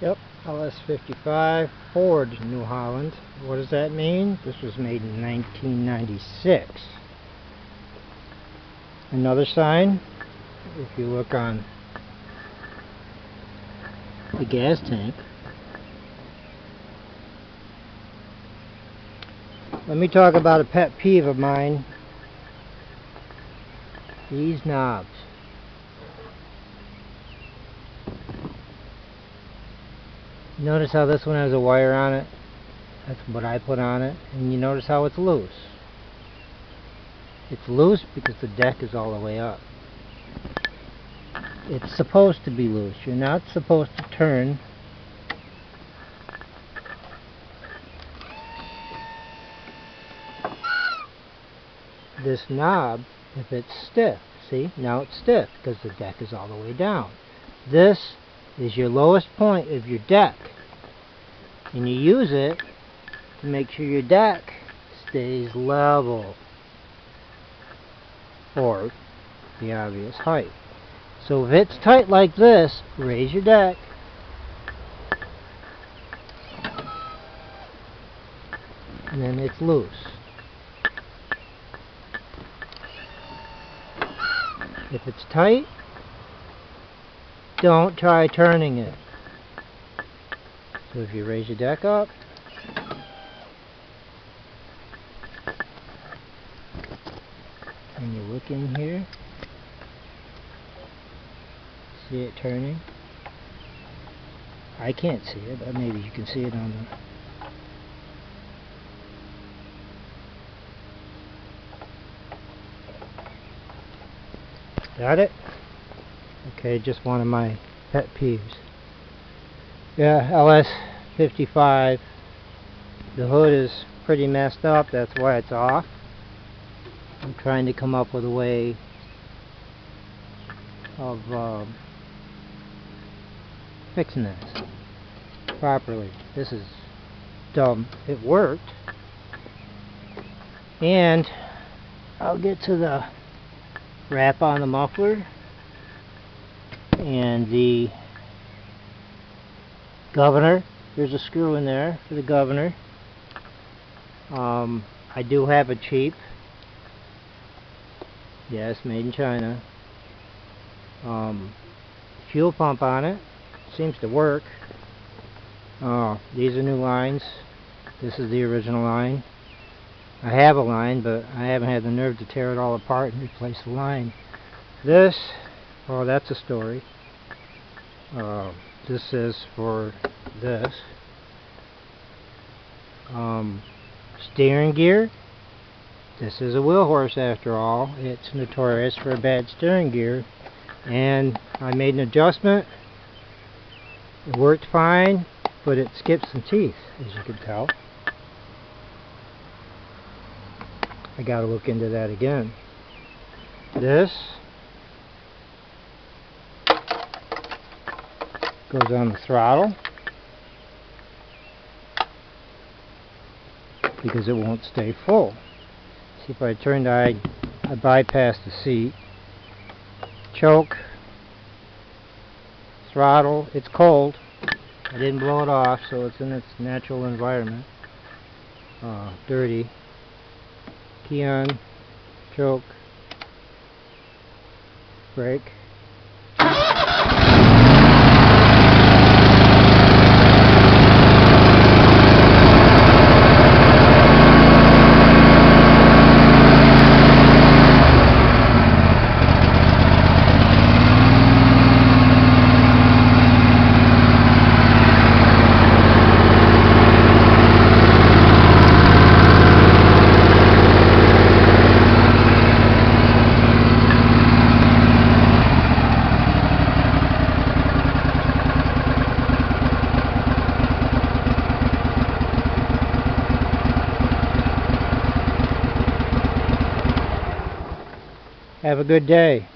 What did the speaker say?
Yep, LS55 Ford New Holland. What does that mean? This was made in 1996. Another sign, if you look on the gas tank. Let me talk about a pet peeve of mine. These knobs. Notice how this one has a wire on it? That's what I put on it. And you notice how it's loose. It's loose because the deck is all the way up. It's supposed to be loose. You're not supposed to turn this knob if it's stiff. See? Now it's stiff because the deck is all the way down. This is your lowest point of your deck, and you use it to make sure your deck stays level, or the obvious height. So if it's tight like this, raise your deck, and then it's loose. If it's tight, don't try turning it. So if you raise your deck up, and you look in here, see it turning? I can't see it, but maybe you can see it on the... Got it? Okay, just one of my pet peeves. Yeah, LS55. The hood is pretty messed up, that's why it's off. I'm trying to come up with a way of fixing this properly. This is dumb. It worked. And I'll get to the wrap on the muffler and the governor. There's a screw in there for the governor. I do have a cheap, yes, made in China, fuel pump on it. Seems to work. These are new lines. This is the original line. I have a line, but I haven't had the nerve to tear it all apart and replace the line. This, oh, that's a story. This is for this. Steering gear. This is a wheel horse after all. It's notorious for a bad steering gear. And I made an adjustment. It worked fine, but it skipped some teeth, as you can tell. I gotta look into that again. This goes on the throttle because it won't stay full. See, if I turned, I bypassed the seat. Choke, throttle, it's cold. I didn't blow it off, so it's in its natural environment. Dirty. Key on, choke, brake. Have a good day.